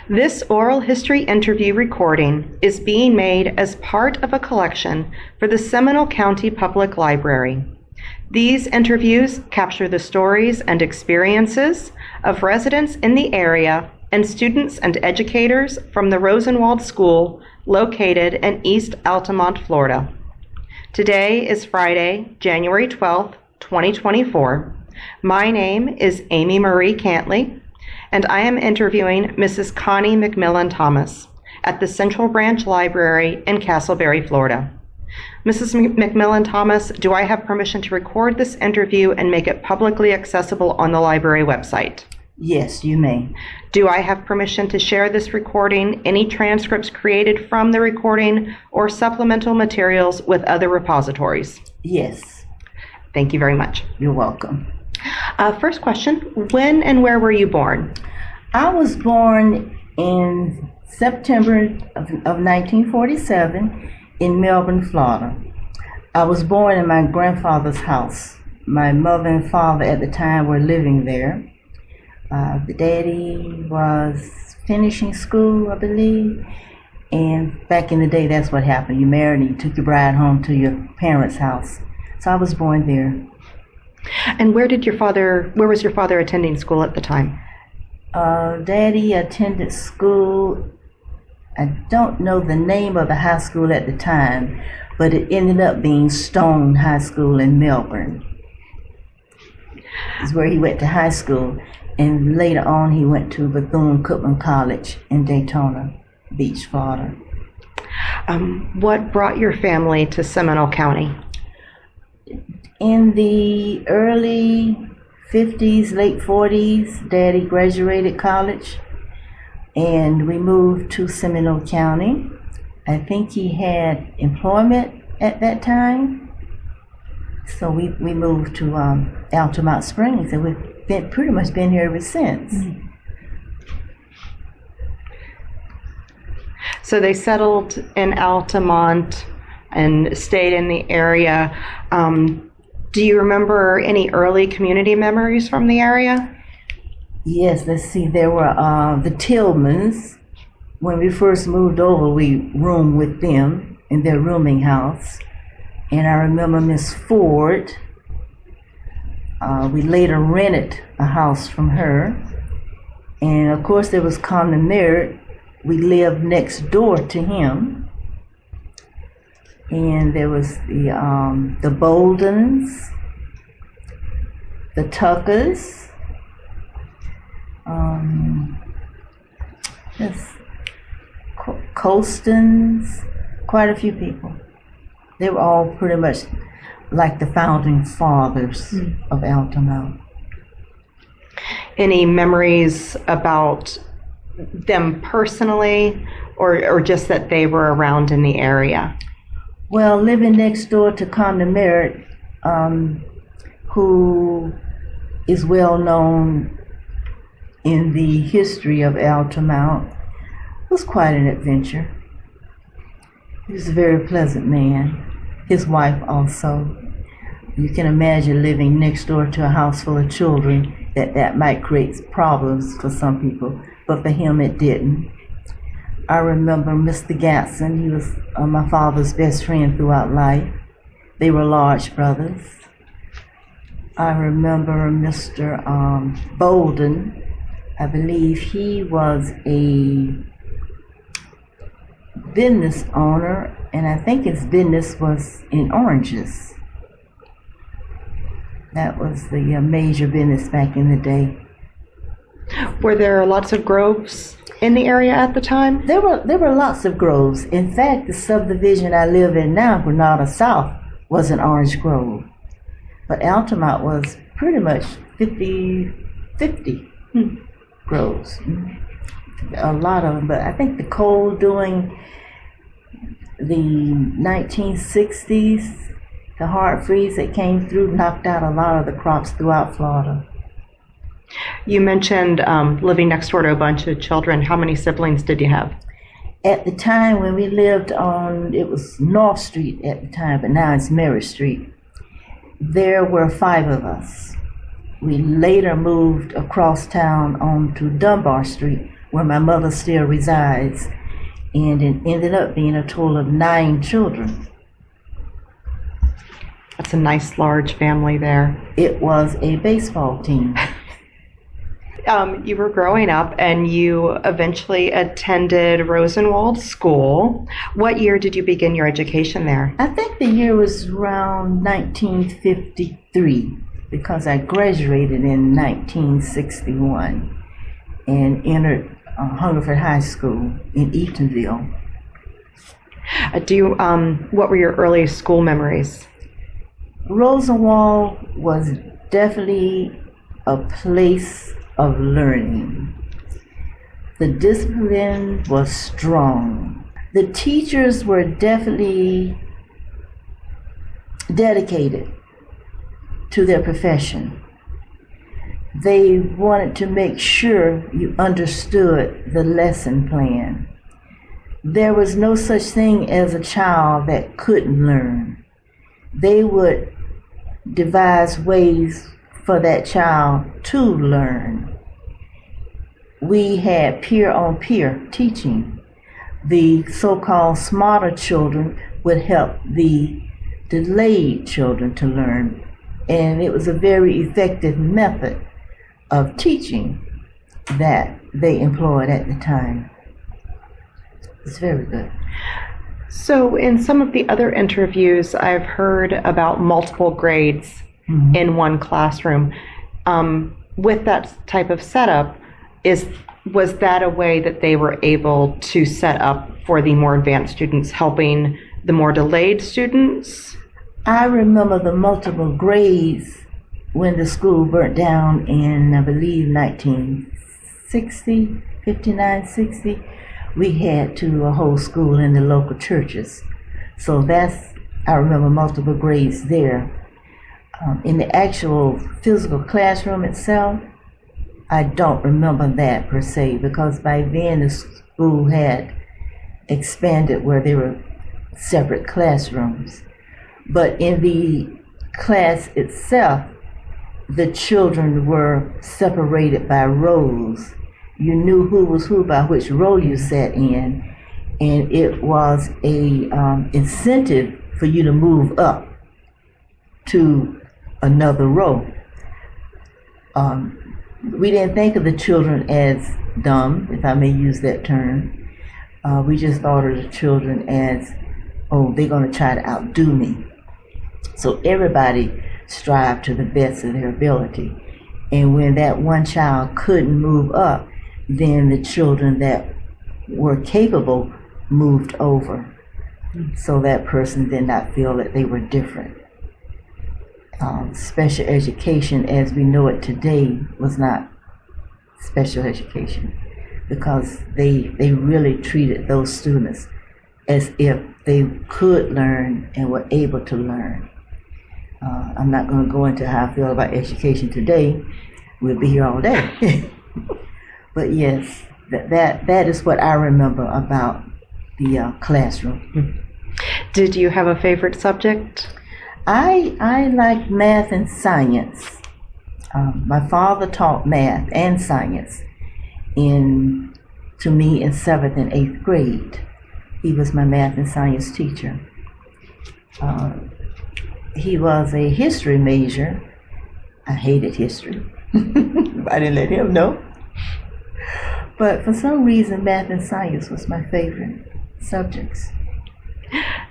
This oral history interview recording is being made as part of a collection for the Seminole County Public Library. These interviews capture the stories and experiences of residents in the area and students and educators from the Rosenwald School located in East Altamont, Florida. Today is Friday, January 12th, 2024. My name is Amy Marie Cantley, and I am interviewing Mrs. Connie McMillon-Thomas at the Central Branch Library in Castleberry, Florida. Mrs. McMillon-Thomas, do I have permission to record this interview and make it publicly accessible on the library website? Yes, you may. Do I have permission to share this recording, any transcripts created from the recording, or supplemental materials with other repositories? Yes. Thank you very much. You're welcome. First question, when and where were you born? I was born in September of 1947 in Melbourne, Florida. I was born in my grandfather's house. My mother and father at the time were living there. The daddy was finishing school, I believe, and back in the day that's what happened. You married and you took your bride home to your parents' house. So I was born there. And where was your father attending school at the time? Daddy attended school, I don't know the name of the high school at the time, but it ended up being Stone High School in Melbourne. Is where he went to high school, and later on he went to Bethune-Cookman College in Daytona Beach, Florida. What brought your family to Seminole County? In the early 50s, late 40s, Daddy graduated college, and we moved to Seminole County. I think he had employment at that time, so we moved to Altamont Springs, and we've pretty much been here ever since. Mm-hmm. So they settled in Altamont and stayed in the area. Do you remember any early community memories from the area? Yes, let's see. There were the Tillmans. When we first moved over, we roomed with them in their rooming house. And I remember Miss Ford. We later rented a house from her. And of course there was Connie McMillon. We lived next door to him. And there was the Boldens, the Tuckers, Colstons, quite a few people. They were all pretty much like the founding fathers of Altamont. Any memories about them personally, or just that they were around in the area? Well, living next door to Connie McMillon, who is well known in the history of Altamont, was quite an adventure. He was a very pleasant man. His wife also. You can imagine living next door to a house full of children, that might create problems for some people, but for him it didn't. I remember Mr. Gatson. He was my father's best friend throughout life. They were large brothers. I remember Mr. Bolden. I believe he was a business owner, and I think his business was in oranges. That was the major business back in the day. Were there lots of groves in the area at the time? There were lots of groves. In fact, the subdivision I live in now, Granada South, was an orange grove. But Altamont was pretty much 50-50 groves. A lot of them, but I think the cold during the 1960s, the hard freeze that came through knocked out a lot of the crops throughout Florida. You mentioned living next door to a bunch of children. How many siblings did you have? At the time when we lived on, it was North Street at the time, but now it's Mary Street. There were 5 of us. We later moved across town onto Dunbar Street, where my mother still resides, and it ended up being a total of 9 children. That's a nice large family there. It was a baseball team. You were growing up and you eventually attended Rosenwald School. What year did you begin your education there? I think the year was around 1953 because I graduated in 1961 and entered Hungerford High School in Eatonville. What were your earliest school memories? Rosenwald was definitely a place of learning. The discipline was strong. The teachers were definitely dedicated to their profession. They wanted to make sure you understood the lesson plan. There was no such thing as a child that couldn't learn. They would devise ways for that child to learn. We had peer-on-peer teaching. The so-called smarter children would help the delayed children to learn, and it was a very effective method of teaching that they employed at the time. It's very good. So in some of the other interviews, I've heard about multiple grades in one classroom. With that type of setup, was that a way that they were able to set up for the more advanced students, helping the more delayed students? I remember the multiple grades when the school burnt down in, I believe, 1960, 59, 60. We had to hold school in the local churches. So I remember multiple grades there. In the actual physical classroom itself, I don't remember that per se, because by then the school had expanded where there were separate classrooms. But in the class itself, the children were separated by rows. You knew who was who by which row you sat in, and it was a incentive for you to move up to another row. We didn't think of the children as dumb, if I may use that term. We just thought of the children as, oh, they're going to try to outdo me. So everybody strived to the best of their ability. And when that one child couldn't move up, then the children that were capable moved over. So that person did not feel that they were different. Special education as we know it today was not special education, because they really treated those students as if they could learn and were able to learn. I'm not going to go into how I feel about education today. We'll be here all day. But yes, that is what I remember about the classroom. Did you have a favorite subject? I like math and science. My father taught math and science to me in 7th and 8th grade. He was my math and science teacher. He was a history major. I hated history. I didn't let him know. But for some reason, math and science was my favorite subjects.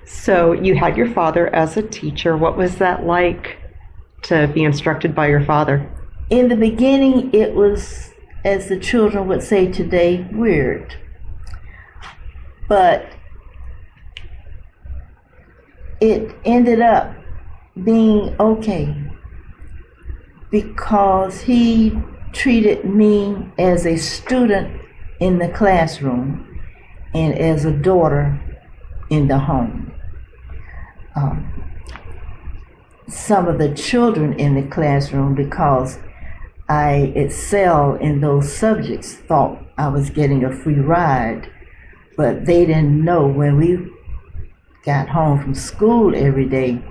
So you had your father as a teacher. What was that like to be instructed by your father? In the beginning, it was, as the children would say today, weird. But it ended up being okay, because he treated me as a student in the classroom and as a daughter in the home. Some of the children in the classroom, because I excelled in those subjects, thought I was getting a free ride, but they didn't know when we got home from school every day,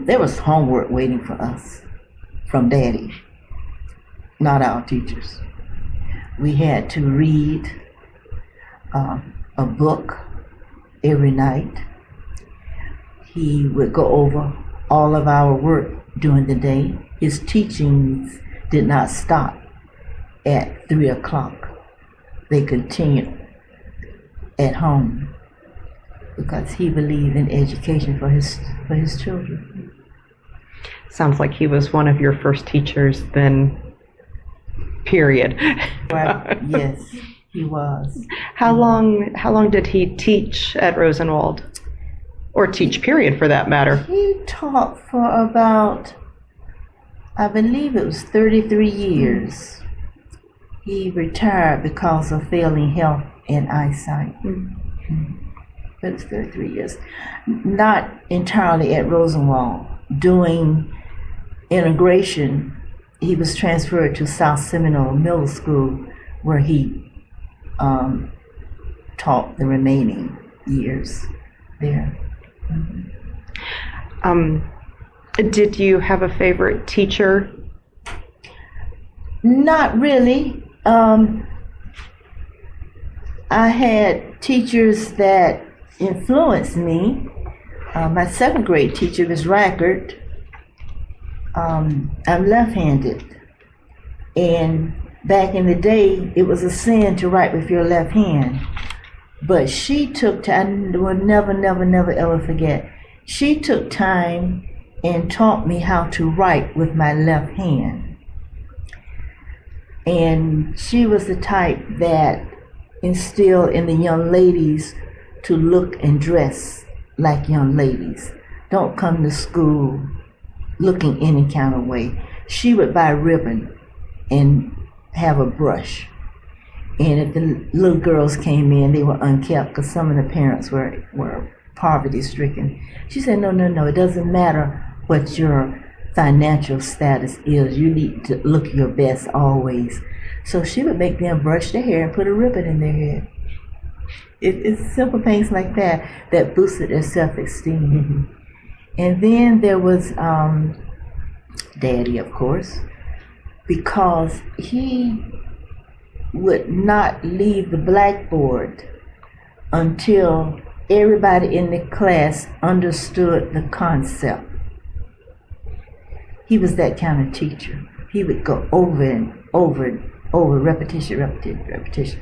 there was homework waiting for us from Daddy, not our teachers. We had to read a book every night. He would go over all of our work during the day. His teachings did not stop at 3 o'clock. They continued at home because he believed in education for his children. Sounds like he was one of your first teachers then, period. Right. Yes, he was. How long did he teach at Rosenwald? Or teach, period, for that matter? He taught for about, I believe it was 33 years. He retired because of failing health and eyesight. It was 33 years. Not entirely at Rosenwald. Doing integration, he was transferred to South Seminole Middle School, where he taught the remaining years there. Did you have a favorite teacher? Not really. I had teachers that influenced me. My second grade teacher was Rackert. I'm left-handed, and back in the day, it was a sin to write with your left hand. But she took time, I will never, ever forget. She took time and taught me how to write with my left hand. And she was the type that instilled in the young ladies to look and dress like young ladies. Don't come to school looking any kind of way. She would buy ribbon and have a brush. And if the little girls came in, they were unkept because some of the parents were poverty-stricken. She said, no, it doesn't matter what your financial status is. You need to look your best always. So she would make them brush their hair and put a ribbon in their hair. It's simple things like that boosted their self-esteem. And then there was Daddy, of course, because he would not leave the blackboard until everybody in the class understood the concept. He was that kind of teacher. He would go over and over, repetition,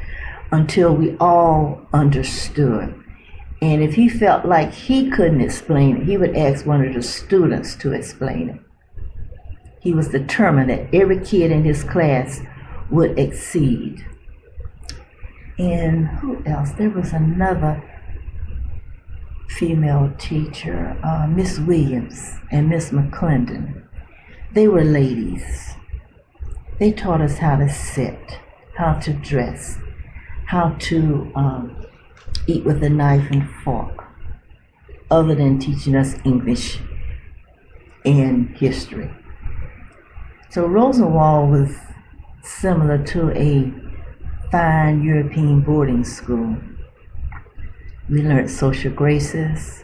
until we all understood. And if he felt like he couldn't explain it, he would ask one of the students to explain it. He was determined that every kid in his class would exceed. And who else? There was another female teacher, Miss Williams and Miss McClendon. They were ladies. They taught us how to sit, how to dress, how to eat with a knife and fork, other than teaching us English and history. So Rosenwald was similar to a fine European boarding school. We learned social graces,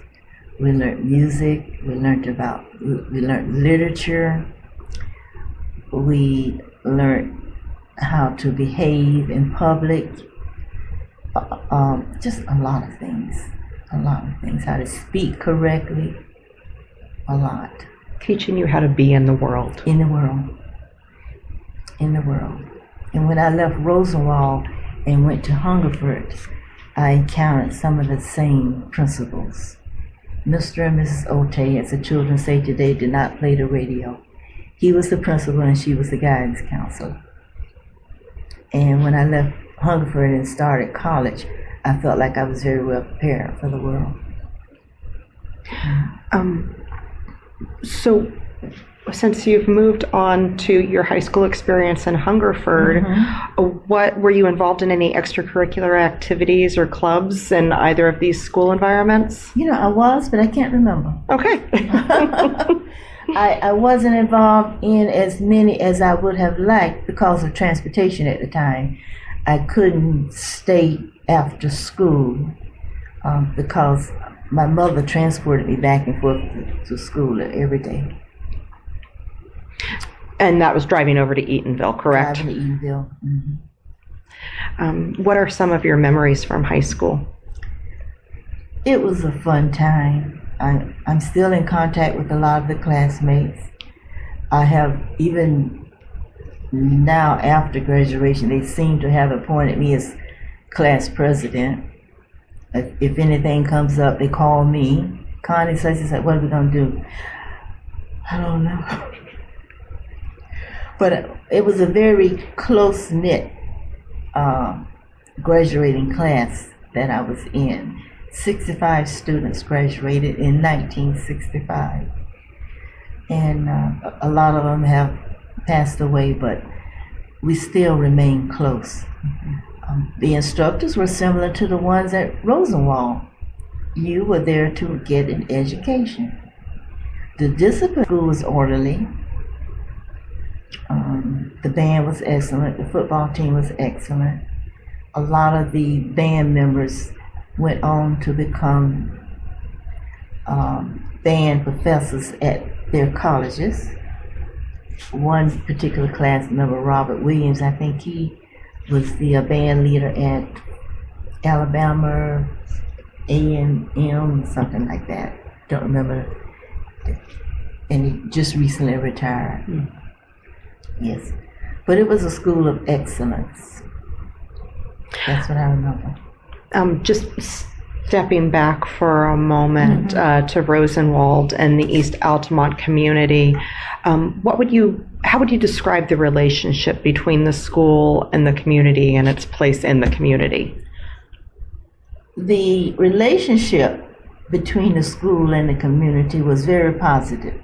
we learned music, we learned literature, we learned how to behave in public, just a lot of things, how to speak correctly, a lot. Teaching you how to be in the world. In the world. And when I left Rosenwald and went to Hungerford, I encountered some of the same principles. Mr. and Mrs. Otey, as the children say today, did not play the radio. He was the principal and she was the guidance counselor. And when I left Hungerford and started college, I felt like I was very well prepared for the world. So since you've moved on to your high school experience in Hungerford, what were you involved in any extracurricular activities or clubs in either of these school environments? I was, but I can't remember. Okay. I wasn't involved in as many as I would have liked because of transportation at the time. I couldn't stay after school because my mother transported me back and forth to school every day. And that was driving over to Eatonville, correct? Driving to Eatonville. What are some of your memories from high school? It was a fun time. I'm still in contact with a lot of the classmates. I have, even now after graduation, they seem to have appointed me as class president. If anything comes up, they call me. Connie says, what are we going to do? I don't know. But it was a very close-knit graduating class that I was in. 65 students graduated in 1965. And a lot of them have passed away, but we still remain close. The instructors were similar to the ones at Rosenwald. You were there to get an education. The discipline school was orderly. The band was excellent. The football team was excellent. A lot of the band members went on to become band professors at their colleges. One particular class member, Robert Williams, I think he was the band leader at Alabama A&M, something like that. Don't remember. And he just recently retired. Yes. But it was a school of excellence. That's what I remember. Just stepping back for a moment to Rosenwald and the East Altamont community, how would you describe the relationship between the school and the community and its place in the community? The relationship between the school and the community was very positive.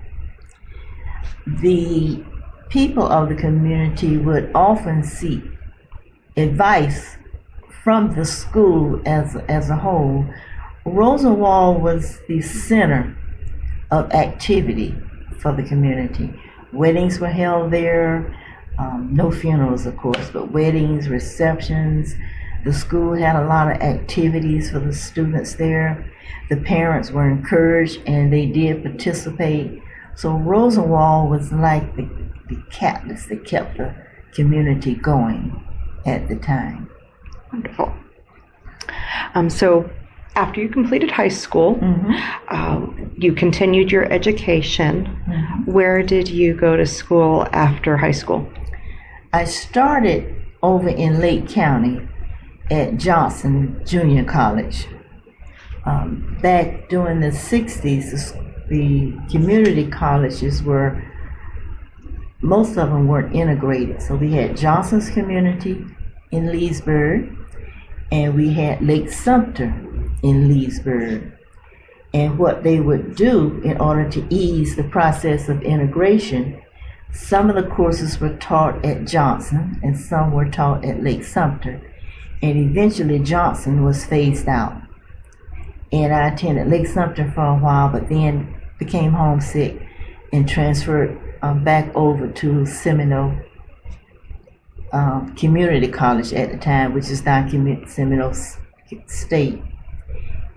The people of the community would often seek advice from the school as a whole. Rosenwald was the center of activity for the community. Weddings were held there, no funerals of course, but weddings, receptions. The school had a lot of activities for the students there. The parents were encouraged and they did participate. So Rosenwald was like the catalyst that kept the community going at the time. Wonderful. So after you completed high school, you continued your education. Where did you go to school after high school? I started over in Lake County at Johnson Junior College. Back during the 60s, the community colleges most of them weren't integrated. So we had Johnson's Community in Leesburg, and we had Lake Sumter in Leesburg. And what they would do in order to ease the process of integration, some of the courses were taught at Johnson and some were taught at Lake Sumter. And eventually Johnson was phased out. And I attended Lake Sumter for a while, but then became homesick and transferred back over to Seminole Community College at the time, which is now Seminole State,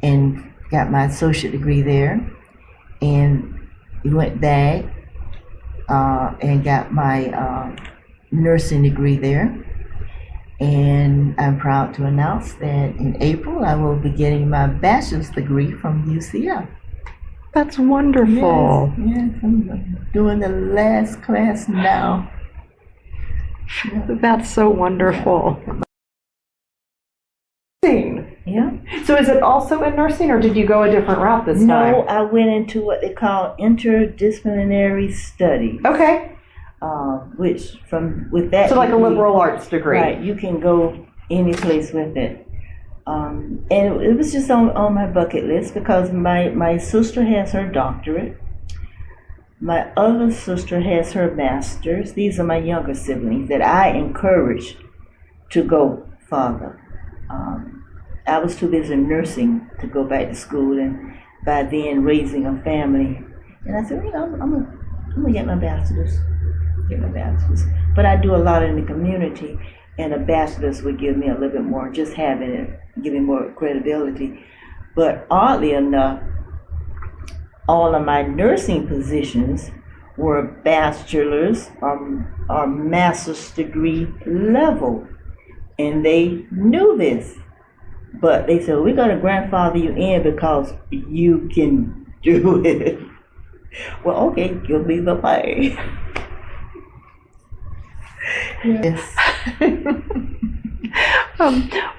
and got my associate degree there, and went back and got my nursing degree there. And I'm proud to announce that in April I will be getting my bachelor's degree from UCF. That's wonderful. Yes, I'm doing the last class now. That's so wonderful. Yeah. So is it also in nursing, or did you go a different route this time? No, I went into what they call interdisciplinary studies. Okay. With that. So like a liberal arts degree. Right. You can go any place with it. And it was just on my bucket list because my sister has her doctorate. My other sister has her master's. These are my younger siblings that I encouraged to go further. I was too busy nursing to go back to school, and by then raising a family. And I said, I'm gonna get my bachelor's. But I do a lot in the community, and a bachelor's would give me a little bit more, just having it, give me more credibility. But oddly enough, all of my nursing positions were bachelor's or master's degree level And they knew this, but they said, we're going to grandfather you in because you can do it. Well, okay, give me the money. Yes.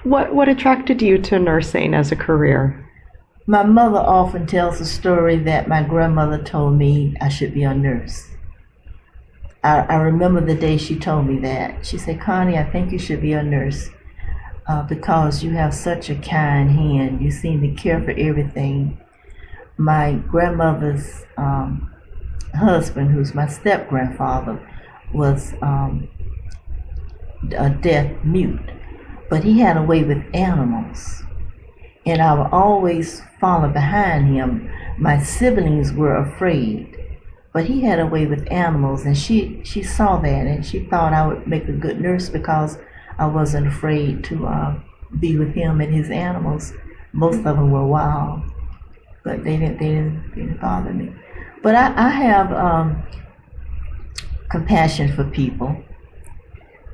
What attracted you to nursing as a career? My mother often tells the story that my grandmother told me I should be a nurse. I remember the day she told me that. She said, Connie, I think you should be a nurse because you have such a kind hand. You seem to care for everything. My grandmother's husband, who's my step-grandfather, was a deaf mute, but he had a way with animals. And I would always follow behind him. My siblings were afraid, but he had a way with animals, and she saw that, and she thought I would make a good nurse because I wasn't afraid to be with him and his animals. Most of them were wild, but they didn't bother me. But I have compassion for people.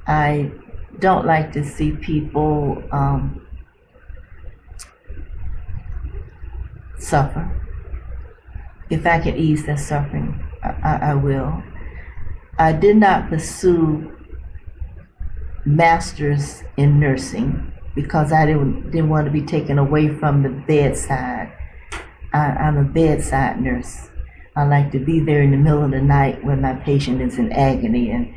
I don't like to see people suffer. If I can ease their suffering, I will. I did not pursue masters in nursing because I didn't want to be taken away from the bedside. I'm a bedside nurse. I like to be there in the middle of the night when my patient is in agony and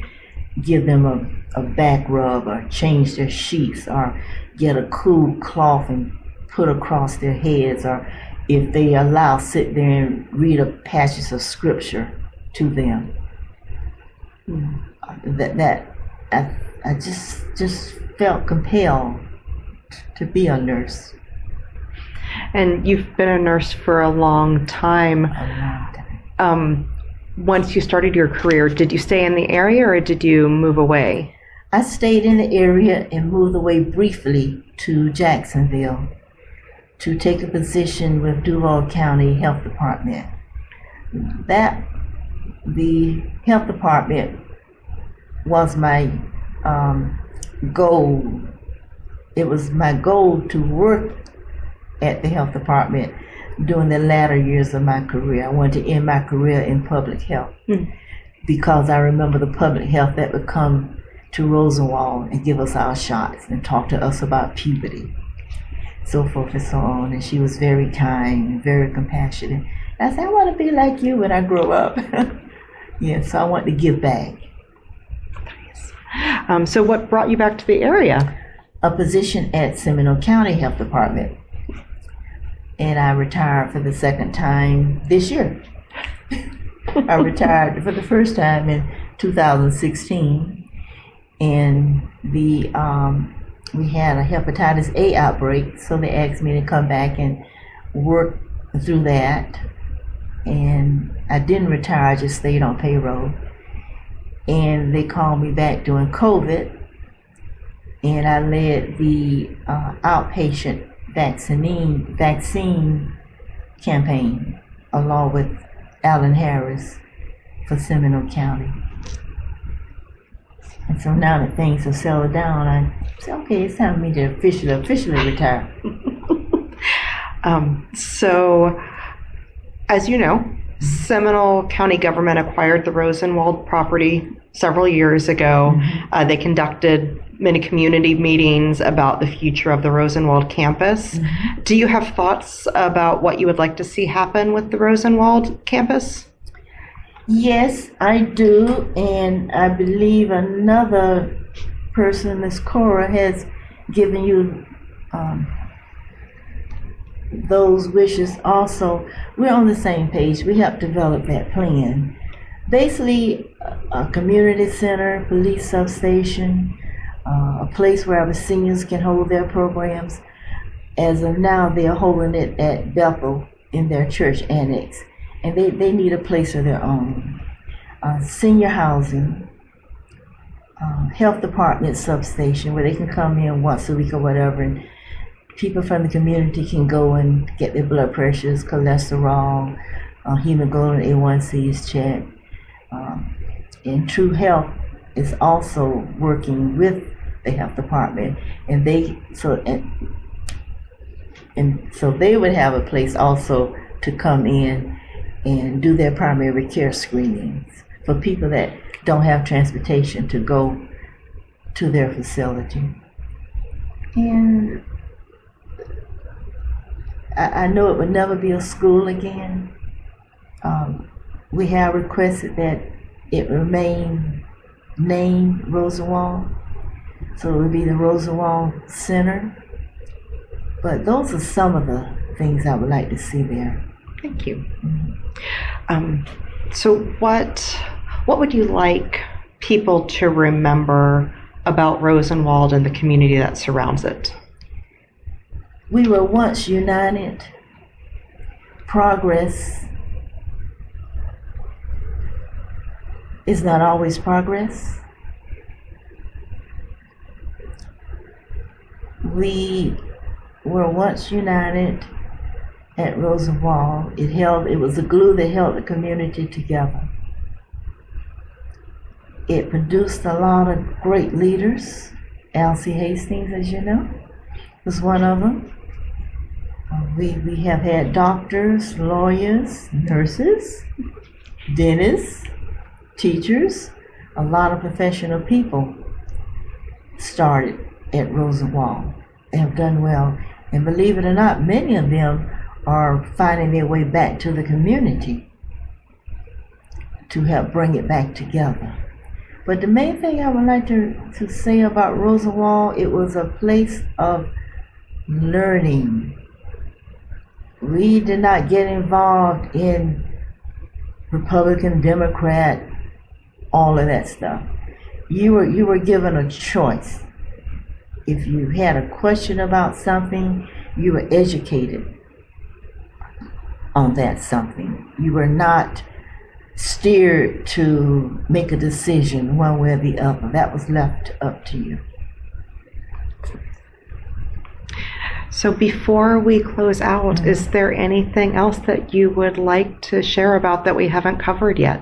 give them a back rub or change their sheets or get a cool cloth and put across their heads, or if they allow, sit there and read a passage of scripture to them. I just felt compelled to be a nurse. And you've been a nurse for a long time. Once you started your career, did you stay in the area or did you move away? I stayed in the area and moved away briefly to Jacksonville to take a position with Duval County Health Department. The health department was my goal. It was my goal to work at the health department during the latter years of my career. I wanted to end my career in public health because I remember the public health that would come to Rosenwald and give us our shots and talk to us about puberty, so forth and so on. And she was very kind and very compassionate. I said, I want to be like you when I grow up. Yeah, so I want to give back. So what brought you back to the area? A position at Seminole County Health Department. And I retired for the second time this year. I retired for the first time in 2016. And we had a hepatitis A outbreak, so they asked me to come back and work through that. And I didn't retire, I just stayed on payroll. And they called me back during COVID, and I led the outpatient vaccine campaign along with Alan Harris for Seminole County. And so now that things have settled down, I said, okay, it's time for me to officially retire. So, as you know, Seminole County government acquired the Rosenwald property several years ago. They conducted many community meetings about the future of the Rosenwald campus. Do you have thoughts about what you would like to see happen with the Rosenwald campus? Yes, I do, and I believe another person, Ms. Cora, has given you those wishes also. We're on the same page. We helped develop that plan. Basically, a community center, police substation, a place where our seniors can hold their programs. As of now, they're holding it at Bethel in their church annex, and they need a place of their own. Senior housing, health department substation where they can come in once a week or whatever, and people from the community can go and get their blood pressures, cholesterol, hemoglobin A1Cs checked. And True Health is also working with the health department, and so they would have a place also to come in and do their primary care screenings for people that don't have transportation to go to their facility. And I know it would never be a school again. We have requested that it remain named Rosenwald, so it would be the Rosenwald Center. But those are some of the things I would like to see there. Thank you. So what would you like people to remember about Rosenwald and the community that surrounds it? We were once united. Progress is not always progress. We were once united at Rosenwald. It was the glue that held the community together. It produced a lot of great leaders. Elsie Hastings, as you know, was one of them. We have had doctors, lawyers, nurses, dentists, teachers, a lot of professional people started at Rosenwald. They have done well. And believe it or not, many of them are finding their way back to the community to help bring it back together. But the main thing I would like to say about Rosenwald, it was a place of learning. We did not get involved in Republican, Democrat, all of that stuff. You were given a choice. If you had a question about something, you were educated on that something. You were not steered to make a decision one way or the other. That was left up to you. So before we close out, is there anything else that you would like to share about that we haven't covered yet?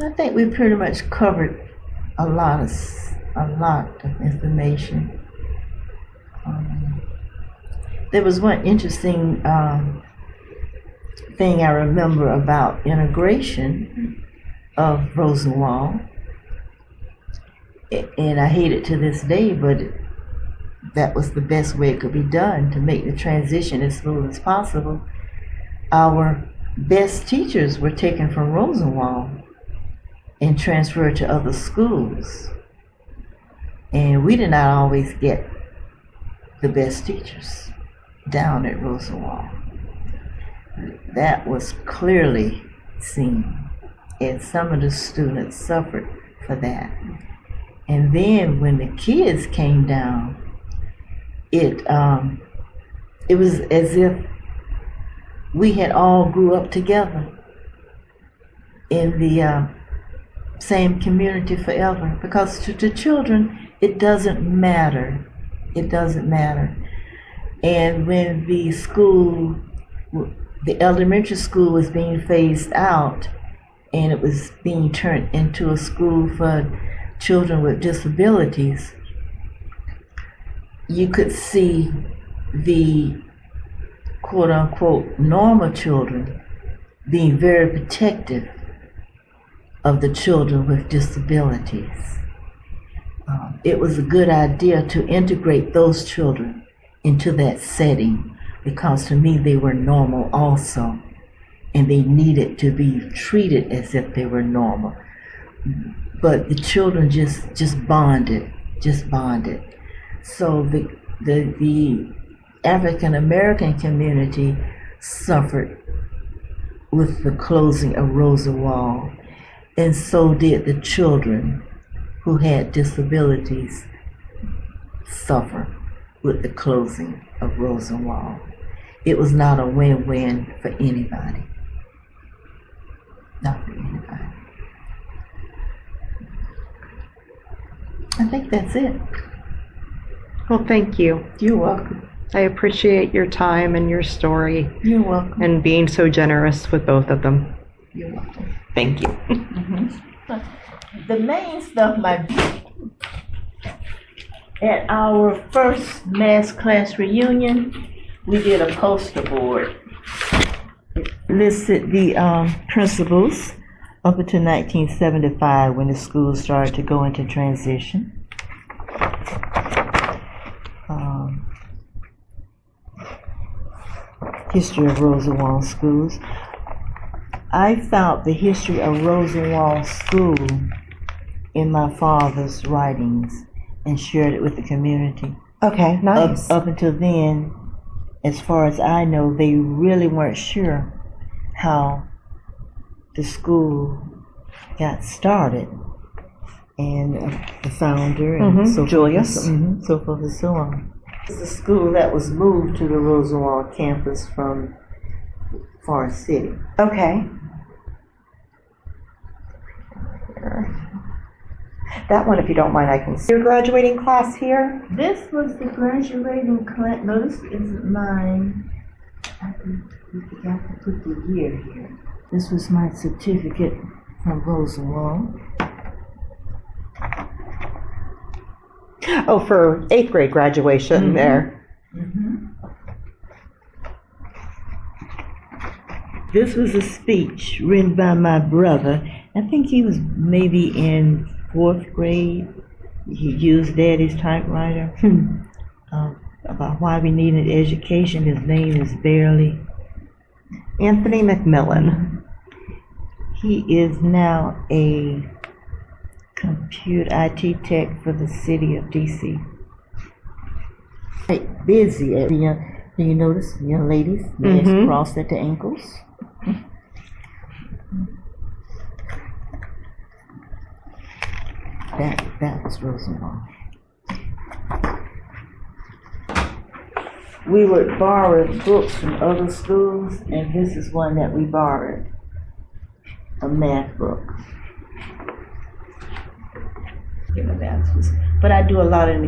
I think we pretty much covered a lot of information. There was one interesting thing I remember about integration of Rosenwald, and I hate it to this day, but that was the best way it could be done to make the transition as smooth as possible. Our best teachers were taken from Rosenwald and transferred to other schools, and we did not always get the best teachers down at Rosenwald. That was clearly seen, and some of the students suffered for that. And then when the kids came down, it was as if we had all grew up together in the same community forever. Because to the children, it doesn't matter. It doesn't matter. And when the elementary school was being phased out, and it was being turned into a school for children with disabilities, you could see the quote-unquote normal children being very protective of the children with disabilities. It was a good idea to integrate those children into that setting, because to me they were normal also, and they needed to be treated as if they were normal. But the children just bonded. So the African American community suffered with the closing of Rosenwald, and so did the children who had disabilities suffer with the closing of Rosenwald. It was not a win-win for anybody. Not for anybody. I think that's it. Well, thank you. You're welcome. I appreciate your time and your story. You're welcome. And being so generous with both of them. You're welcome. Thank you. The main stuff might be At our first mass class reunion, we did a poster board. It listed the principals up until 1975 when the school started to go into transition. History of Rosenwald schools. I found the history of Rosenwald School in my father's writings and shared it with the community. Okay, nice. Up until then, as far as I know, they really weren't sure how the school got started. And the founder and so Julius. forth, so forth and so on. It's a school that was moved to the Rosenwald campus from Forest City. Okay. That one, if you don't mind, I can see. Your graduating class here? This was the graduating class. No, this isn't mine. We forgot to put the year here. This was my certificate from Rosenwald. Oh, for 8th grade graduation there. This was a speech written by my brother. I think he was maybe in 4th grade. He used Daddy's typewriter. About why we need an education. His name is barely Anthony McMillan. He is now a computer IT tech for the city of DC. Quite busy. You notice, young ladies, legs crossed at the ankles. That was Rosenwald. We would borrow books from other schools, and this is one that we borrowed, a math book. But I do a lot of